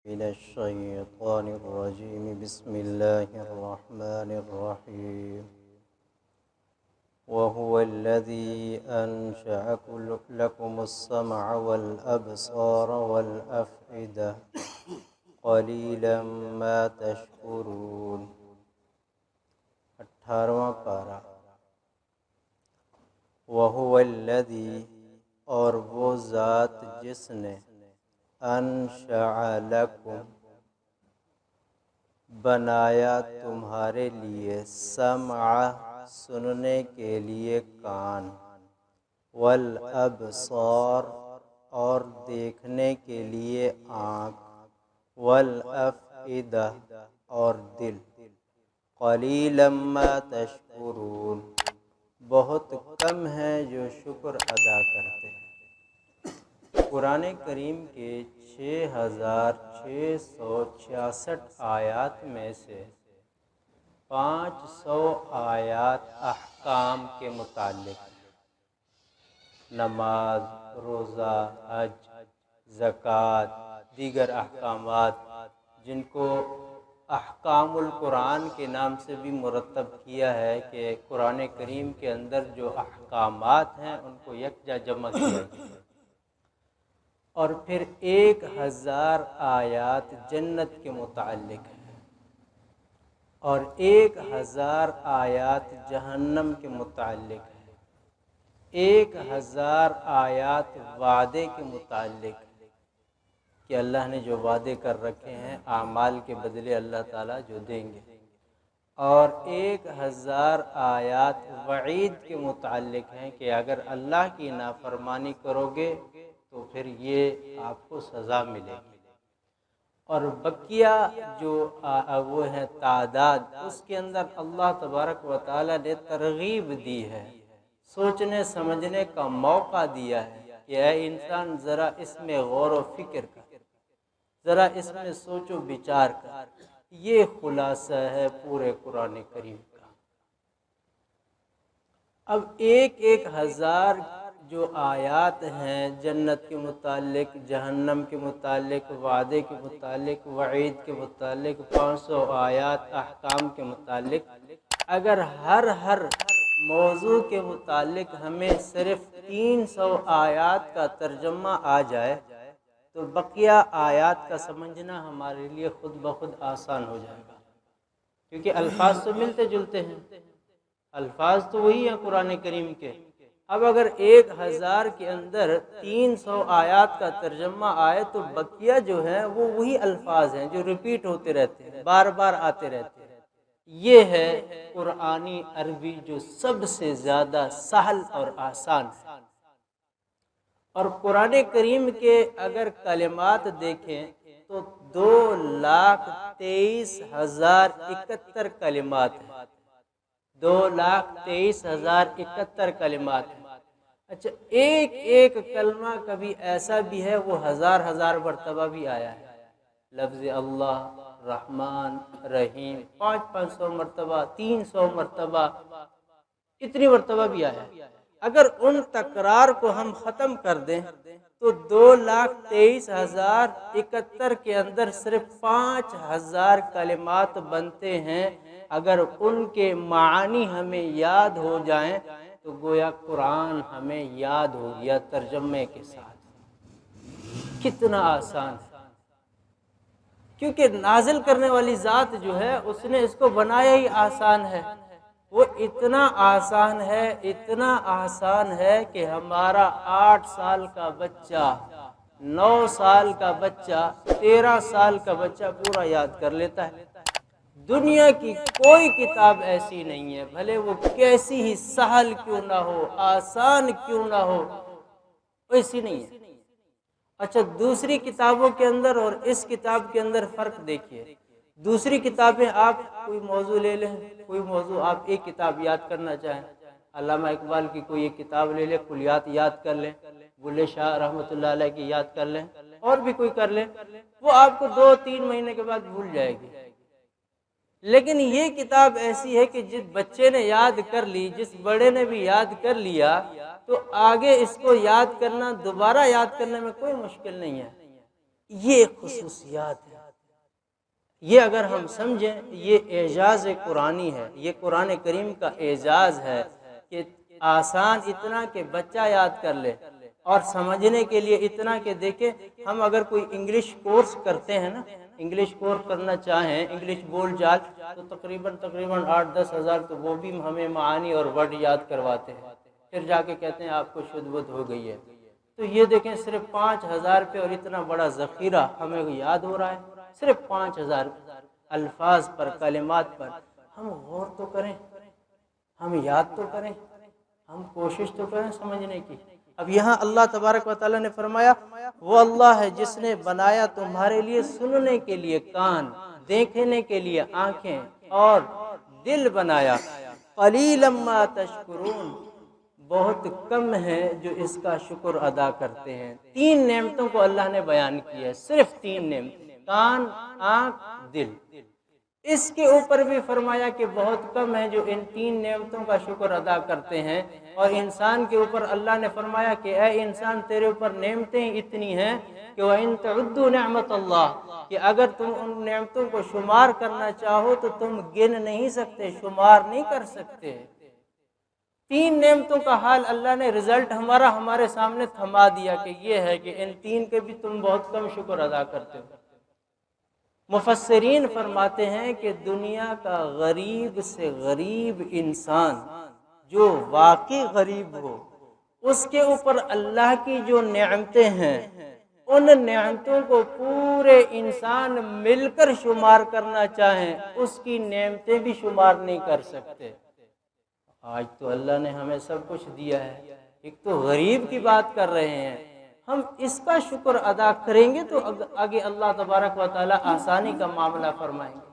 من الشيطان الرجيم بسم الله الرحمن الرحيم وهو الذي أنشأ لكم السمع والأبصار والأفئدة قليلا ما تشكرون 18واں پارہ وَهُوَ الَّذِي اور وہ ذات جس نے انشأ لکم بنایا تمہارے لیے سمع سننے کے لیے کان والابصار اور دیکھنے کے لیے آنکھ والافئدہ اور دل قلیلا ما تشکرون بہت کم ہیں جو شکر ادا کرتے ہیں۔ قرآن کریم کے 6666 آیات میں سے 500 آیات احکام کے متعلق نماز، روزہ، حج، زکوٰۃ، دیگر احکامات جن کو احکام القرآن کے نام سے بھی مرتب کیا ہے کہ قرآن کریم کے اندر جو احکامات ہیں ان کو یکجا جمع کیا گیا، اور پھر 1000 آیات جنت کے متعلق ہے اور 1000 آیات جہنم کے متعلق ہے، 1000 آیات وعدے کے متعلق ہے کہ اللہ نے جو وعدے کر رکھے ہیں اعمال کے بدلے اللہ تعالیٰ جو دیں گے، اور 1000 آیات وعید کے متعلق ہیں کہ اگر اللہ کی نافرمانی کرو گے تو پھر یہ آپ کو سزا ملے گی، اور بقیہ جو وہ ہیں تعداد اس کے اندر اللہ تبارک و تعالیٰ نے ترغیب دی ہے، سوچنے سمجھنے کا موقع دیا ہے کہ اے انسان ذرا اس میں غور و فکر کر، ذرا اس میں سوچ و بچار کر۔ یہ خلاصہ ہے پورے قرآن کریم کا۔ اب 1000 جو آیات ہیں جنت کے متعلق، جہنم کے متعلق، وعدے کے متعلق، وعید کے متعلق، 500 آیات احکام کے متعلق، اگر ہر موضوع کے متعلق ہمیں صرف 300 آیات کا ترجمہ آ جائے تو بقیہ آیات کا سمجھنا ہمارے لیے خود بخود آسان ہو جائے گا، کیونکہ الفاظ تو ملتے جلتے ہیں، الفاظ تو وہی ہیں قرآن کریم کے۔ اب اگر 1000 کے اندر 300 آیات کا ترجمہ آئے تو بقیہ جو ہے وہ وہی الفاظ ہیں جو ریپیٹ ہوتے رہتے ہیں، بار بار آتے رہتے ہیں۔ یہ ہے قرآنی عربی جو سب سے زیادہ سہل اور آسان ہے، اور قرآن کریم کے اگر کلمات دیکھیں تو 2,23,071 کلمات ہیں، 2,23,071 کلمات ہیں۔ اچھا، ایک کلمہ کبھی ایسا بھی ہے وہ ہزار مرتبہ بھی آیا ہے، لفظ اللہ، رحمان، رحیم 500 مرتبہ، 300 مرتبہ، اتنی مرتبہ بھی آیا ہے۔ اگر ان تکرار کو ہم ختم کر دیں تو 2,23,071 کے اندر صرف 5,000 کلمات بنتے ہیں۔ اگر ان کے معانی ہمیں یاد ہو جائیں تو گویا قرآن ہمیں یاد ہو گیا ترجمے کے ساتھ۔ کتنا آسان ہے، کیونکہ نازل کرنے والی ذات جو ہے اس نے اس کو بنایا ہی آسان ہے۔ وہ اتنا آسان ہے، اتنا آسان ہے کہ ہمارا 8 سال کا بچہ، 9 سال کا بچہ، 13 سال کا بچہ پورا یاد کر لیتا ہے۔ دنیا کی کوئی کتاب ایسی نہیں ہے، بھلے وہ کیسی ہی سہل کیوں نہ ہو، آسان کیوں نہ ہو، ایسی نہیں ہے۔ اچھا، دوسری کتابوں کے اندر اور اس کتاب کے اندر فرق دیکھیے۔ دوسری کتابیں آپ کوئی موضوع لے لیں، کوئی موضوع آپ ایک کتاب یاد کرنا چاہیں، علامہ اقبال کی کوئی ایک کتاب لے لیں، کلیات یاد کر لیں، بلے شاہ رحمۃ اللہ علیہ کی یاد کر لیں، اور بھی کوئی کر لیں، وہ آپ کو 2-3 مہینے کے بعد بھول جائے گی۔ لیکن یہ کتاب ایسی ہے کہ جس بچے نے یاد کر لی، جس بڑے نے بھی یاد کر لیا، تو آگے اس کو یاد کرنا، دوبارہ یاد کرنے میں کوئی مشکل نہیں ہے۔ یہ خصوصیات ہیں۔ یہ اگر ہم سمجھیں یہ اعجاز قرآنی ہے، یہ قرآن کریم کا اعجاز ہے کہ آسان اتنا کہ بچہ یاد کر لے، اور سمجھنے کے لیے اتنا کہ دیکھیں ہم اگر کوئی انگلش کورس کرتے ہیں نا، انگلش کورس کرنا چاہیں، انگلش بول چال، تو تقریباً 8-10 ہزار تو وہ بھی ہمیں معانی اور ورڈ یاد کرواتے ہیں، پھر جا کے کہتے ہیں آپ کو شدھ بدھ ہو گئی ہے۔ تو یہ دیکھیں صرف 5,000 پہ اور اتنا بڑا ذخیرہ ہمیں یاد ہو رہا ہے، صرف 5,000 الفاظ پر، کلمات پر۔ ہم غور تو کریں، ہم یاد تو کریں، ہم کوشش تو کریں سمجھنے کی۔ اب یہاں اللہ تبارک و تعالیٰ نے فرمایا وہ اللہ ہے جس نے بنایا تمہارے لیے سننے کے لیے کان، دیکھنے کے لیے آنکھیں اور دل بنایا، قلیلا ما تشکرون، بہت کم ہیں جو اس کا شکر ادا کرتے ہیں۔ 3 نعمتوں کو اللہ نے بیان کیا ہے، صرف 3 نعمتیں، کان، آنکھ، دل۔ اس کے اوپر بھی فرمایا کہ بہت کم ہیں جو ان 3 نعمتوں کا شکر ادا کرتے ہیں، اور انسان کے اوپر اللہ نے فرمایا کہ اے انسان تیرے اوپر نعمتیں اتنی ہیں کہ وَإِن تَعُدُّوا نِعْمَةَ اللَّهِ، کہ اگر تم ان نعمتوں کو شمار کرنا چاہو تو تم گن نہیں سکتے، شمار نہیں کر سکتے۔ 3 نعمتوں کا حال اللہ نے رزلٹ ہمارے سامنے تھما دیا کہ یہ ہے کہ ان 3 کے بھی تم بہت کم شکر ادا کرتے ہو۔ مفسرین فرماتے ہیں کہ دنیا کا غریب سے غریب انسان جو واقعی غریب ہو، اس کے اوپر اللہ کی جو نعمتیں ہیں، ان نعمتوں کو پورے انسان مل کر شمار کرنا چاہیں، اس کی نعمتیں بھی شمار نہیں کر سکتے۔ آج تو اللہ نے ہمیں سب کچھ دیا ہے، ایک تو غریب کی بات کر رہے ہیں، ہم اس کا شکر ادا کریں گے تو آگے اللہ تبارک و تعالی آسانی کا معاملہ فرمائیں گے۔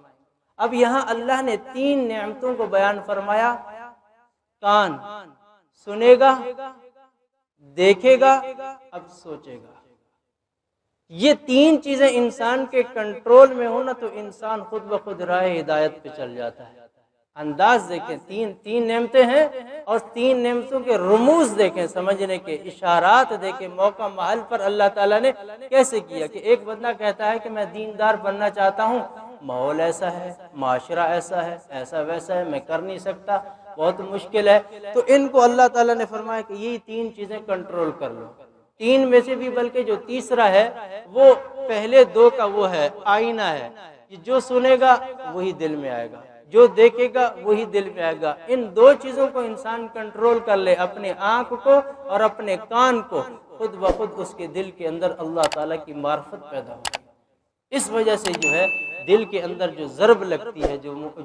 اب یہاں اللہ نے 3 نعمتوں کو بیان فرمایا، کان سنے گا، دیکھے گا، اب سوچے گا۔ یہ 3 چیزیں انسان کے کنٹرول میں ہونا تو انسان خود بخود راہ ہدایت پہ چل جاتا ہے۔ انداز دیکھیں، 3 نعمتیں ہیں اور 3 نعمتوں کے رموز دیکھیں، سمجھنے کے اشارات دیکھیں، موقع محل پر اللہ تعالیٰ نے کیسے کیا کہ ایک بندہ کہتا ہے کہ میں دیندار بننا چاہتا ہوں، ماحول ایسا ہے، معاشرہ ایسا ہے، ایسا ویسا ہے، میں کر نہیں سکتا، بہت مشکل ہے۔ تو ان کو اللہ تعالیٰ نے فرمایا کہ یہ 3 چیزیں کنٹرول کر لو۔ 3 میں سے بھی بلکہ جو تیسرا ہے وہ پہلے 2 کا وہ ہے، آئینہ ہے، جو سنے گا وہی دل میں آئے گا، جو دیکھے گا وہی دل میں آئے گا۔ ان 2 چیزوں کو انسان کنٹرول کر لے، اپنے آنکھ کو اور اپنے کان کو، خود بخود اس کے دل کے اندر اللہ تعالیٰ کی معرفت پیدا ہوگی۔ اس وجہ سے جو ہے دل کے اندر جو ضرب لگتی ہے،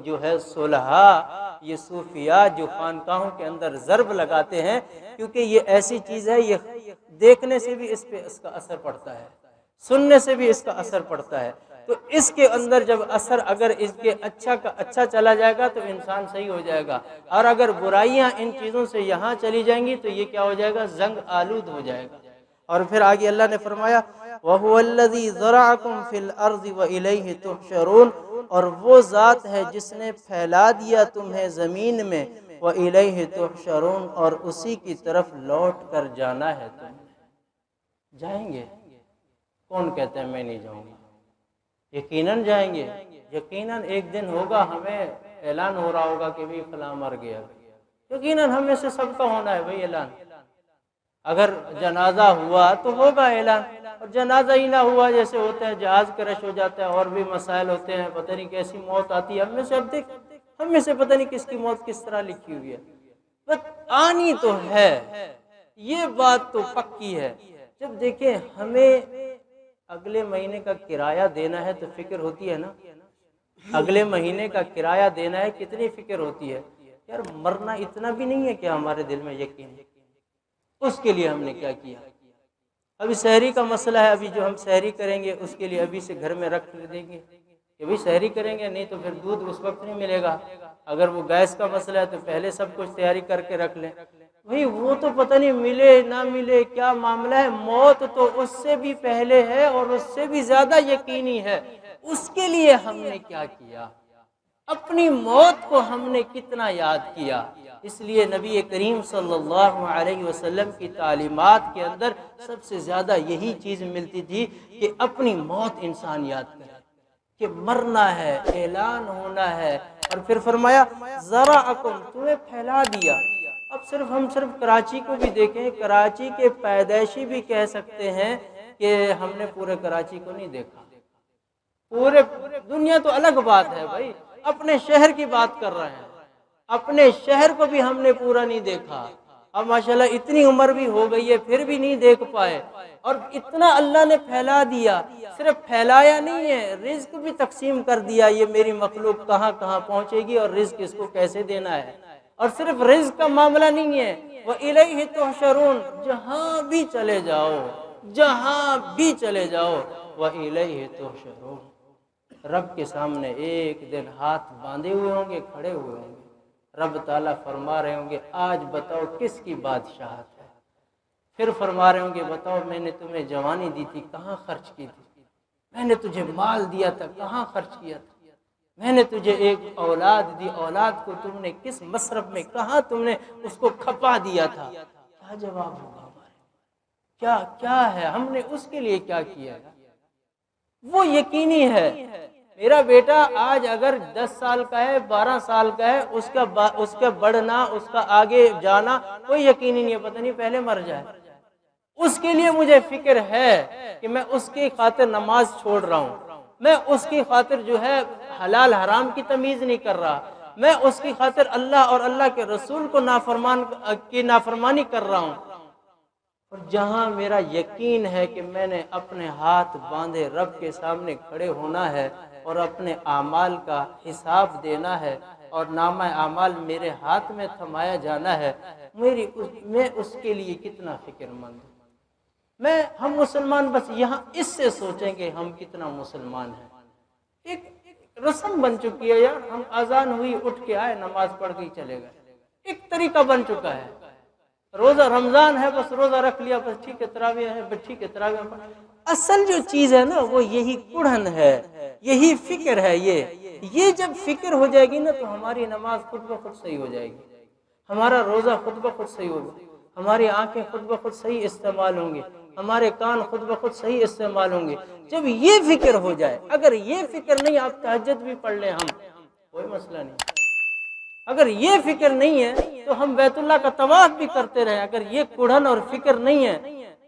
جو ہے صلحاء، یہ صوفیاء جو خانقاہوں کے اندر ضرب لگاتے ہیں، کیونکہ یہ ایسی چیز ہے، یہ دیکھنے سے بھی اس پہ اس کا اثر پڑتا ہے، سننے سے بھی اس کا اثر پڑتا ہے۔ تو اس کے اندر جب اثر اگر اس کے اچھا کا اچھا چلا جائے گا تو انسان صحیح ہو جائے گا، اور اگر برائیاں ان چیزوں سے یہاں چلی جائیں گی تو یہ کیا ہو جائے گا، زنگ آلود ہو جائے گا۔ اور پھر آگے اللہ نے فرمایا وَهُوَ الَّذِي ذَرَعَكُمْ فِي الْأَرْضِ وَإِلَيْهِ تُحْشَرُونَ، اور وہ ذات ہے جس نے پھیلا دیا تمہیں زمین میں، وَإِلَيْهِ تُحْشَرُونَ، اور اسی کی طرف لوٹ کر جانا ہے۔ تم جائیں گے؟ کون کہتے ہیں میں نہیں جاؤں گا؟ یقیناً جائیں گے، یقیناً ایک دن ہوگا، ہمیں اعلان ہو رہا ہوگا کہ بھی فلاں مر گیا، یقیناً ہم میں سے سب کا ہونا ہے بھائی اعلان۔ اگر جنازہ ہوا تو ہوگا اعلان، اور جنازہ ہی نہ ہوا، جیسے ہوتا ہے جہاز کرش ہو جاتا ہے اور بھی مسائل ہوتے ہیں، پتہ نہیں کیسی موت آتی ہے ہم میں سے۔ اب دیکھ ہم میں سے پتہ نہیں کس کی موت کس طرح لکھی ہوئی ہے، بس آنی تو ہے، یہ بات تو پکی ہے۔ جب دیکھیں ہمیں اگلے مہینے کا کرایہ دینا ہے تو فکر ہوتی ہے نا، اگلے مہینے کا کرایہ دینا ہے کتنی فکر ہوتی ہے یار، مرنا اتنا بھی نہیں ہے کہ ہمارے دل میں یقین ہے۔ اس کے لیے ہم نے کیا کیا، ابھی سحری کا مسئلہ ہے، ابھی جو ہم سحری کریں گے اس کے لیے ابھی سے گھر میں رکھ دیں گے کہ بھائی سحری کریں گے، نہیں تو پھر دودھ اس وقت نہیں ملے گا۔ اگر وہ گیس کا مسئلہ ہے تو پہلے سب کچھ تیاری کر کے رکھ لیں، بھائی وہ تو پتہ نہیں ملے نہ ملے کیا معاملہ ہے، موت تو اس سے بھی پہلے ہے اور اس سے بھی زیادہ یقینی ہے۔ اس کے لیے ہم نے کیا کیا، اپنی موت کو ہم نے کتنا یاد کیا۔ اس لیے نبی کریم صلی اللہ علیہ وسلم کی تعلیمات کے اندر سب سے زیادہ یہی چیز ملتی تھی کہ اپنی موت انسان یاد کرے، کہ مرنا ہے، اعلان ہونا ہے۔ اور پھر فرمایا ذرأکم، تمہیں پھیلا دیا۔ اب ہم صرف کراچی کو بھی دیکھیں، کراچی کے پیدائشی بھی کہہ سکتے ہیں کہ ہم نے پورے کراچی کو نہیں دیکھا، پورے دنیا تو الگ بات ہے بھائی، اپنے شہر کی بات کر رہے ہیں، اپنے شہر کو بھی ہم نے پورا نہیں دیکھا۔ اب ماشاءاللہ اتنی عمر بھی ہو گئی ہے پھر بھی نہیں دیکھ پائے، اور اتنا اللہ نے پھیلا دیا۔ صرف پھیلایا نہیں ہے، رزق بھی تقسیم کر دیا، یہ میری مخلوق کہاں کہاں پہنچے گی اور رزق اس کو کیسے دینا ہے۔ اور صرف رزق کا معاملہ نہیں ہے، وَإِلَيْهِ تُحْشَرُونَ، جہاں بھی چلے جاؤ، جہاں بھی چلے جاؤ، وَإِلَيْهِ تُحْشَرُونَ، رب کے سامنے ایک دن ہاتھ باندھے ہوئے ہوں گے، کھڑے ہوئے ہوں گے، رب تعالیٰ فرما رہے ہوں گے آج بتاؤ کس کی بادشاہت ہے۔ پھر فرما رہے ہوں گے بتاؤ میں نے تمہیں جوانی دی تھی کہاں خرچ کی تھی، میں نے تجھے مال دیا تھا کہاں خرچ کیا تھا، میں نے تجھے ایک اولاد دی، اولاد کو تم نے کس مصرف میں کہاں تم نے اس کو کھپا دیا تھا۔ کیا جواب ہوگا ہمارے، کیا ہے، ہم نے اس کے لیے کیا کیا؟ وہ یقینی ہے۔ میرا بیٹا آج اگر 10 سال کا ہے، 12 سال کا ہے، اس کا بڑھنا، اس کا آگے جانا کوئی یقینی نہیں ہے، پتہ نہیں پہلے مر جائے۔ اس کے لیے مجھے فکر ہے کہ میں اس کی خاطر نماز چھوڑ رہا ہوں، میں اس کی خاطر جو ہے حلال حرام کی تمیز نہیں کر رہا، میں اس کی خاطر اللہ اور اللہ کے رسول کو نافرمانی کر رہا ہوں۔ اور جہاں میرا یقین ہے کہ میں نے اپنے ہاتھ باندھے رب کے سامنے کھڑے ہونا ہے اور اپنے اعمال کا حساب دینا ہے اور نامہ اعمال میرے ہاتھ میں تھمایا جانا ہے، میں اس کے لیے کتنا فکر مند ہوں۔ ہم مسلمان بس یہاں اس سے سوچیں کہ ہم کتنا مسلمان ہیں۔ ایک رسم بن چکی ہے یار، ہم اذان ہوئی اٹھ کے آئے نماز پڑھ کے چلے گئے، ایک طریقہ بن چکا ہے۔ روزہ رمضان ہے بس روزہ رکھ لیا، بس ٹھیک ہے تراویح ہے، بس ٹھیک ہے تراویح۔ اصل جو چیز ہے نا وہ یہی کڑھن ہے، یہی فکر ہے۔ یہ جب فکر ہو جائے گی نا تو ہماری نماز خود بخود صحیح ہو جائے گی، ہمارا روزہ خود بخود صحیح ہوگا، ہماری آنکھیں خود بخود صحیح استعمال ہوں گے، ہمارے کان خود بخود صحیح استعمال ہوں گے۔ جب یہ فکر ہو جائے، اگر یہ فکر نہیں، آپ تہجد بھی پڑھ لیں ہم، کوئی مسئلہ نہیں۔ اگر یہ فکر نہیں ہے تو ہم بیت اللہ کا طواف بھی کرتے رہیں، اگر یہ کڑھن اور فکر نہیں ہے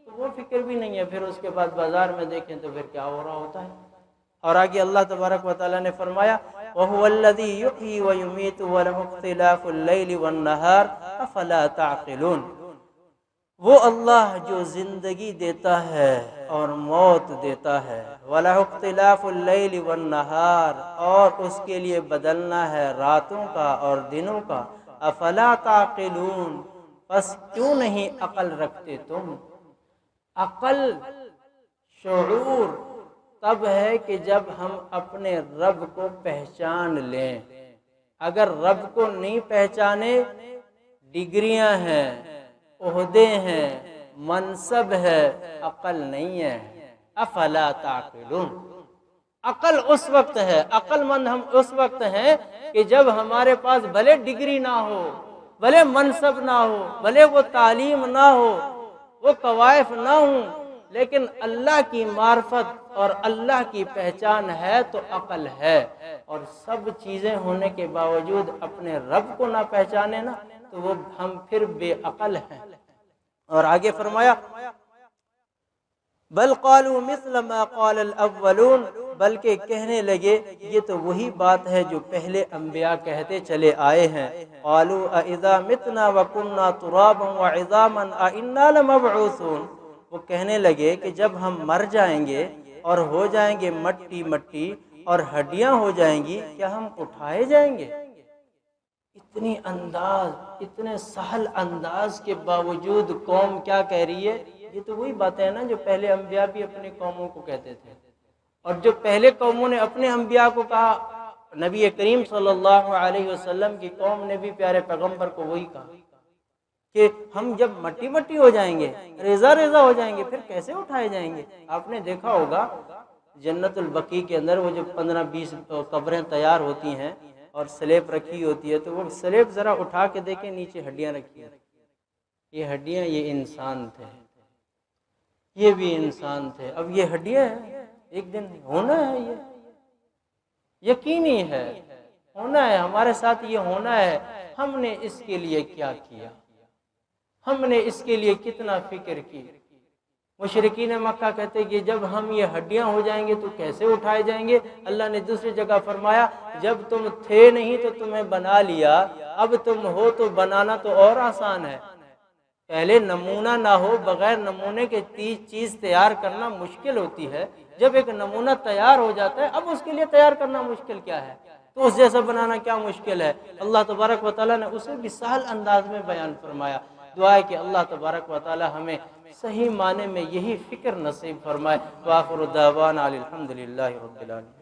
تو وہ فکر بھی نہیں ہے، پھر اس کے بعد بازار میں دیکھیں تو پھر کیا ہو رہا ہوتا ہے۔ اور آگے اللہ تبارک و تعالیٰ نے فرمایا وَهُوَ الَّذِي يُحْيِي وَيُمِيتُ وَلَهُ اخْتِلَافُ اللَّيْلِ وَالنَّهَارِ أَفَلَا تَعْقِلُونَ، وہ اللہ جو زندگی دیتا ہے اور موت دیتا ہے، وَلَهُ اخْتِلَافُ اللَّيْلِ وَالنَّهَارِ، اور اس کے لیے بدلنا ہے راتوں کا اور دنوں کا، أَفَلَا تَعْقِلُونَ، بس کیوں نہیں عقل رکھتے تم؟ عقل، شعور تب ہے کہ جب ہم اپنے رب کو پہچان لیں۔ اگر رب کو نہیں پہچانے، ڈگریاں ہیں، عہدے ہیں، منصب ہے، عقل نہیں ہے۔ افلا تعقلون، عقل اس وقت ہے، عقل مند ہم اس وقت ہیں کہ جب ہمارے پاس بھلے ڈگری نہ ہو، بھلے منصب نہ ہو، بھلے وہ تعلیم نہ ہو، وہ قوائف نہ ہوں، لیکن اللہ کی معرفت اور اللہ کی پہچان ہے تو عقل ہے۔ اور سب چیزیں ہونے کے باوجود اپنے رب کو نہ پہچانے نا تو وہ ہم پھر بے عقل ہیں۔ اور آگے فرمایا بل قالوا مثل ما قال الاولون، بلکہ کہنے لگے یہ تو وہی بات ہے جو پہلے انبیاء کہتے چلے آئے ہیں۔ قالوا اذا متنا وكنا ترابا وعظاما انا لمبعوثون، وہ کہنے لگے کہ جب ہم مر جائیں گے اور ہو جائیں گے مٹی مٹی اور ہڈیاں ہو جائیں گی، کیا ہم اٹھائے جائیں گے؟ اتنے سہل انداز کے باوجود قوم کیا کہہ رہی ہے؟ یہ تو وہی باتیں ہیں نا جو پہلے انبیاء بھی اپنے قوموں کو کہتے تھے، اور جو پہلے قوموں نے اپنے انبیاء کو کہا، نبی کریم صلی اللہ علیہ وسلم کی قوم نے بھی پیارے پیغمبر کو وہی کہا کہ ہم جب مٹی مٹی ہو جائیں گے، ریزہ ریزہ ہو جائیں گے، پھر کیسے اٹھائے جائیں گے؟ آپ نے دیکھا ہوگا جنت البقیع کے اندر وہ جو 15-20 قبریں تیار ہوتی ہیں اور سلیب رکھی ہوتی ہے، تو وہ سلیب ذرا اٹھا کے دیکھیں، نیچے ہڈیاں رکھی ہیں، یہ ہڈیاں یہ انسان تھے، یہ بھی انسان تھے، اب یہ ہڈیاں ہیں، ایک دن ہونا ہے یہ۔ یقینی ہے، ہونا ہے، ہمارے ساتھ یہ ہونا ہے۔ ہم نے اس کے لیے کیا کیا، ہم نے اس کے لیے کتنا فکر کی۔ مشرکین مکہ کہتے کہ جب ہم یہ ہڈیاں ہو جائیں گے تو کیسے اٹھائے جائیں گے؟ اللہ نے دوسری جگہ فرمایا جب تم تھے نہیں تو تمہیں بنا لیا، اب تم ہو تو بنانا تو اور آسان ہے۔ پہلے نمونہ نہ ہو، بغیر نمونے کے چیز تیار کرنا مشکل ہوتی ہے، جب ایک نمونہ تیار ہو جاتا ہے اب اس کے لیے تیار کرنا مشکل کیا ہے؟ تو اس جیسا بنانا کیا مشکل ہے؟ اللہ تبارک و تعالیٰ نے اسے بھی سہل انداز میں بیان فرمایا۔ دعا ہے کہ اللہ تبارک و تعالیٰ ہمیں صحیح معنی میں یہی فکر نصیب فرمائے۔ وآخر دعوانا الحمدللہ رب العالمین۔